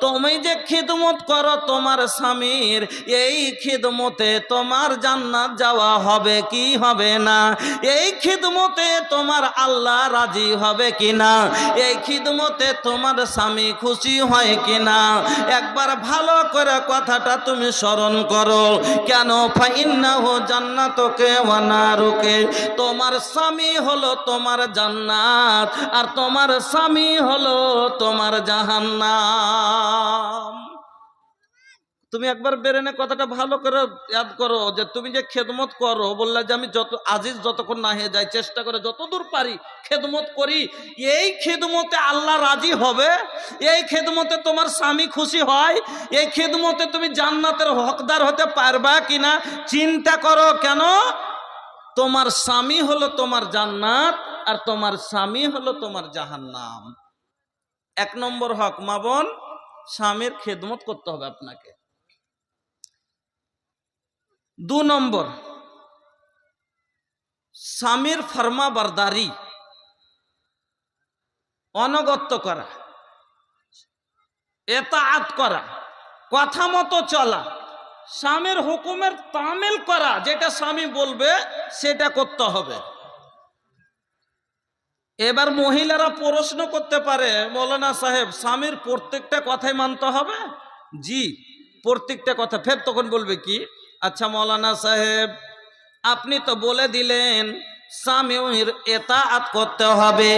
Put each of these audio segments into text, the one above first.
তুমি যে খিদমত করো তোমার স্বামীর, এই খিদমতে তোমার জান্নাত যাওয়া হবে কি হবে না? এই খিদমতে তোমার আল্লাহ রাজি হবে কিনা? এই খিদমতে তোমার স্বামী খুশি হয় কিনা? একবার ভালো করে কথাটা তুমি স্মরণ করো। কেন? ফাইন্নাহু জান্নাতুকে ওয়া নারুকে, তোমার স্বামী হলো তোমার জান্নাত আর তোমার স্বামী হলো তোমার জাহান্নাম। তুমি একবার বেরেনে কথাটা ভালো করে ইয়াদ করো যে তুমি যে খেদমত করো, বললা যে আমি যত আজিজ যতক্ষণ না হয়ে যাই চেষ্টা করে যতদূর পারি খেদমত করি, এই খেদমতে আল্লাহ রাজি হবে? এই খেদমতে তোমার স্বামী খুশি হয়? এই খেদমতে তুমি জান্নাতের হকদার হতে পারবা কিনা চিন্তা করো। কেন? তোমার স্বামী হলো তোমার জান্নাত আর তোমার স্বামী হলো তোমার জাহান্নাম। 1 নম্বর হক, মা বোন, স্বামীর খেদমত করতে হবে আপনাকে। 2 নম্বর, স্বামীর ফরমাবরদারি, অনগত্য করা, এতাআত করা, কথা মতো চলা, স্বামীর হুকুমের তামিল করা, যেটা স্বামী বলবে সেটা করতে হবে। এবার মহিলারা প্রশ্ন করতে পারে, মৌলানা সাহেব স্বামীর প্রত্যেকটা কথাই মানতে হবে? জি, প্রত্যেকটা কথা। ফের তখন বলবে কি, আচ্ছা মৌলানা সাহেব আপনি তো বলে দিলেন স্বামীর এতাআত করতে হবে,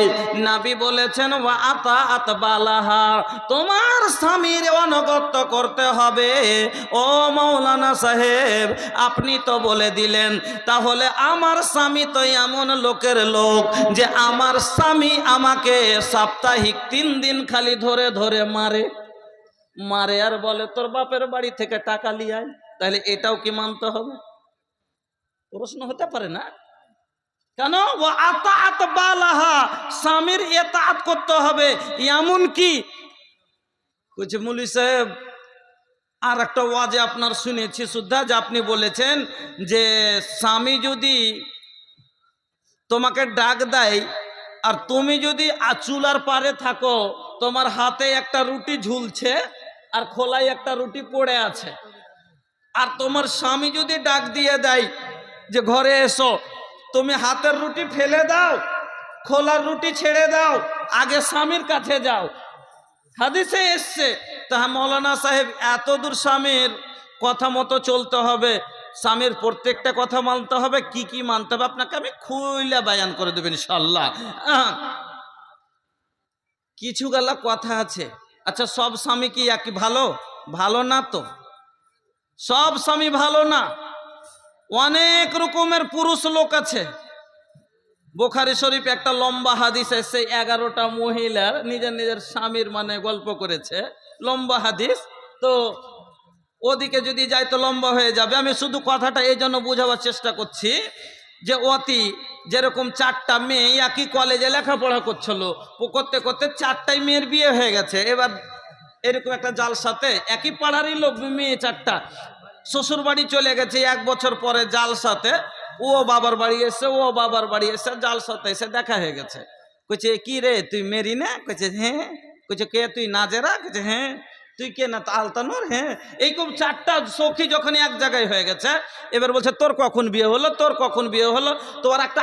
নবী বলেছেন ওয়া আতাআত বালাহা, তোমার স্বামীর অনুগত্য করতে হবে। ও মাওলানা সাহেব আপনি তো বলে দিলেন, তাহলে আমার স্বামী তো এমন লোকের লোক যে আমার স্বামী আমাকে সাপ্তাহিক 3 দিন খালি ধরে ধরে মারে আর বলে তোর বাপের বাড়ি থেকে টাকা নিয়ে আয়, তাহলে এটাও কি মানতে হবে? প্রশ্ন হতে পারে না? কেন? ও আতাআত বালাহা, স্বামীর এতাআত করতে হবে। এমন কি কইছে মৌলভী সাহেব, আর একটা ওয়াজে আপনার শুনেছি সুদ্ধা যে আপনি বলেছেন যে স্বামী যদি তোমাকে ডাক দেয় আর তুমি যদি চুলার পারে থাকো, তোমার হাতে একটা রুটি ঝুলছে আর খোলায় একটা রুটি পড়ে আছে, আর তোমার স্বামী যদি ডাক দিয়ে দেয় যে ঘরে এসো, তুমি হাতের রুটি ফেলে দাও, খোলার রুটি ছেড়ে দাও, আগে স্বামীর কাছে যাও। হাদিসে এসছে। তা মৌলানা সাহেব এত দূর স্বামীর কথা মতো চলতে হবে, স্বামীর প্রত্যেকটা কথা মানতে হবে, কি কি মানতে হবে আপনাকে আমি খুইলা বায়ান করে দেবেন ইনশাআল্লাহ। কিছু গালা কথা আছে। আচ্ছা সব স্বামী কি একই ভালো? ভালো না তো, সব স্বামী ভালো না। অনেক রকমের পুরুষ লোক আছে। বুখারী শরীফ একটা লম্বা হাদিস এসে 11টা মহিলার নিজের স্বামীর মানে গল্প করেছে, লম্বা হাদিস। তো ওদিকে যদি যাই তো লম্বা হয়ে যাবে, আমি শুধু কথাটা এই জন্য বোঝাবার চেষ্টা করছি যে অতি যেরকম 4টা মেয়ে একই কলেজে লেখাপড়া করছিল, করতে করতে 4টাই মেয়ের বিয়ে হয়ে গেছে। এবার এরকম একটা জালসাতে একই পাড়ারই লোক মেয়ে 4টা শ্বশুর বাড়ি চলে গেছে। 1 বছর পরে জালসাতে ও বাবার বাড়ি এসে, ও বাবার বাড়ি এসে জালসাতে এসে দেখা হয়ে গেছে। কইছে কি রে তুই মেরি না? কইছে হ্যাঁ। কইছে কে তুই নাজেরা? কইছে হ্যাঁ। তুই কে না আলতানুর? হ্যাঁ। এইরকম 4টা সখী যখন এক জায়গায় হয়ে গেছে, এবার বলছে তোর কখন বিয়ে হলো, তোর কখন বিয়ে হলো। তোর একটা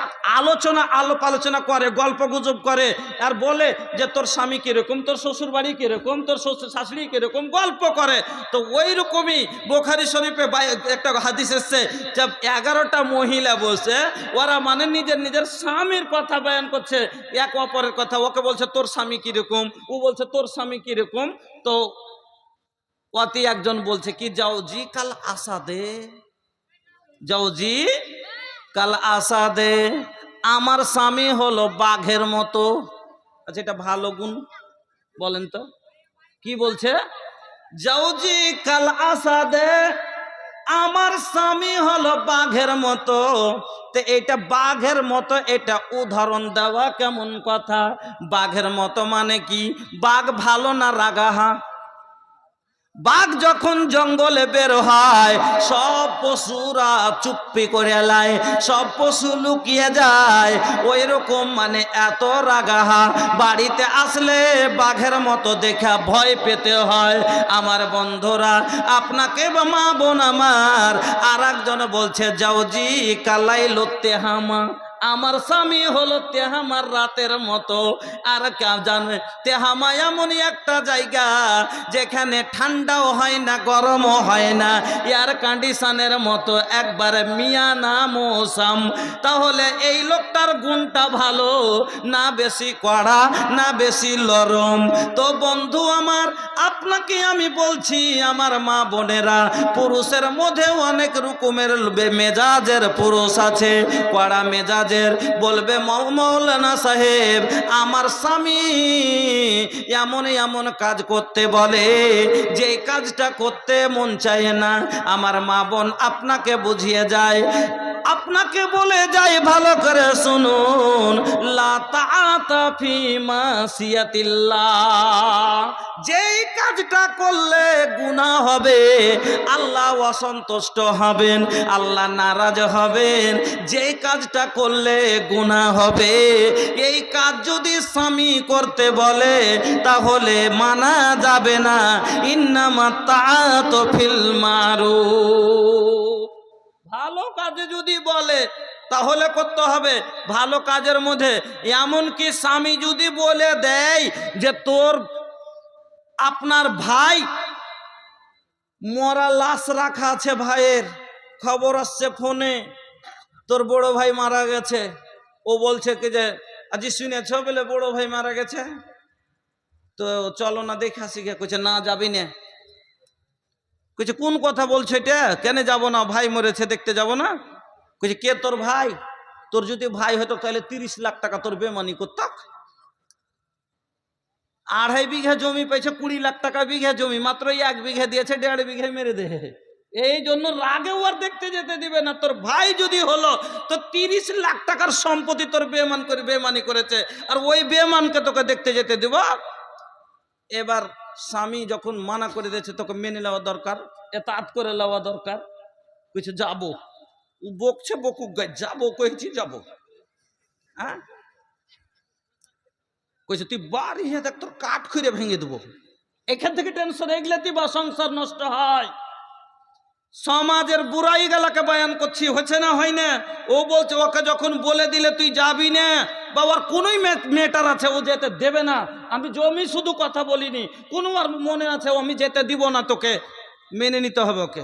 আলোচনা করে, গল্প গুজব করে আর বলে যে তোর স্বামী কিরকম, তোর শ্বশুর বাড়ি কিরকম, তোর শ্বশুর শাশুড়ি কিরকম, গল্প করে। তো ওই রকমই বুখারী শরীফে একটা হাদিস এসছে যে 11টা মহিলা বসে ওরা মানে নিজের স্বামীর কথা বয়ান করছে, এক অপরের কথা। ওকে বলছে তোর স্বামী কিরকম, ও বলছে তোর স্বামী কিরকম। তো অতি একজন বলছে কি যাও জি কাল আসা দে, যাও জি কাল আসা দে, আমার স্বামী হলো বাঘের মতো। আচ্ছা এটা ভালো গুণ বলেন তো কি বলছে? যাও জি কাল আসা দে, আমার স্বামী হলো বাঘের মতো। তো এটা বাঘের মতো, এটা উদাহরণ দেওয়া কেমন কথা? বাঘের মতো মানে কি? বাঘ ভালো না রাগাহা? বাঘ যখন জঙ্গলে বের হয় সব পশুরা চুপ্পি করে লায়, সব পশু লুকিয়ে যায়। ওই রকম মানে এত রাগাহা, বাড়িতে আসলে বাঘের মতো দেখা ভয় পেতে হয়। আমার বন্ধুরা, আপনাকে বা মা বোন আমার আর একজন বলছে যাও জি কালাই লড়তে হামা, আমার স্বামী হলো তেহামার রাতের মতো। আর কেউ জানবে তেহামা এমনই একটা জায়গা যেখানে ঠান্ডাও হয় না গরমও হয় না, এয়ার কন্ডিশনের মতো একবারে মিয়ানা মৌসুম। তাহলে এই লোকটার গুণটা ভালো না, বেশি কড়া না বেশি নরম। তো বন্ধু আমার, আপনাকে আমি বলছি আমার মা বোনেরা, পুরুষের মধ্যেও অনেক রকমের মেজাজের পুরুষ আছে, কড়া মেজাজ। বলবে মৌলানা সাহেব আমার স্বামী এমন এমন কাজ করতে বলে যে কাজটা করতে মন চায় না। আমার মা বোন আপনাকে বুঝিয়ে যায়, আপনাকে বলে যায় ভালো করে শুনুন, লা তাআতা ফি মাসিয়াতিল্লাহ, যেই কাজটা করলে গুনাহ হবে আল্লাহ অসন্তুষ্ট হবেন, আল্লাহ নারাজ হবেন। যেই কাজটা করলে গুনাহ হবে এই কাজ যদি স্বামী করতে বলে তাহলে মানা যাবে না। ইন্নামাত তাআতু ফিল মারুফ, ভালো কাজে যদি বলে তাহলে করতে হবে ভালো কাজের মধ্যে। এমনকি স্বামী যদি বলে দেয় যে তোর আপনার ভাই মরা লাশ রাখা আছে, ভাইয়ের খবর আসছে ফোনে তোর বড় ভাই মারা গেছে, ও বলছে কি যে আজি শুনেছ বলে বড় ভাই মারা গেছে, তো চলো না দেখা শিখে। কইছে না যাবি না। কইছে কোন কথা বলছো এটা, কেন যাব না, ভাই মরেছে দেখতে যাব না। কইছে কে তোর ভাই, তোর যদি ভাই হতো তাহলে 30 লাখ টাকা তোর বেমানি করতাক। 2.5 বিঘা জমি পেয়েছে, 20 লাখ টাকা বিঘা জমি, মাত্র 1 বিঘা দিয়েছে, 1.5 বিঘা মেরে দে। এই জন্য রাগে ওর দেখতে যেতে দিবে না। তোর ভাই যদি হলো তো 30 লাখ টাকার সম্পত্তি তোর বেমানি করেছে, আর ওই বেমানকে তোকে দেখতে যেতে দিব। এবার স্বামী যখন মানা করে দিয়েছে তোকে মেনে নেওয়া দরকার, এতাত করে নেওয়া দরকার। কইছে যাবো, ও বকছে বকুক গাই, যাবো কইছি যাবো। হ্যাঁ কইছে তুই বাড়ি হে দেখ তোর কাঠ খুঁড়ে ভেঙে দেবো। এখান থেকে টেনশন, এগুলাতেই বা সংসার নষ্ট হয়। সমাজের বুড়াই গেলাকে বয়ান করছি, হচ্ছে না হয় না। ও বলছে ওকে যখন বলে দিলে তুই যাবি না, বা ওর কোনোই মেটার আছে ও যেতে দেবে না। আমি জমি শুধু কথা বলিনি, কোনো আর মনে আছে আমি যেতে দিব না, তোকে মেনে নিতে হবে ওকে।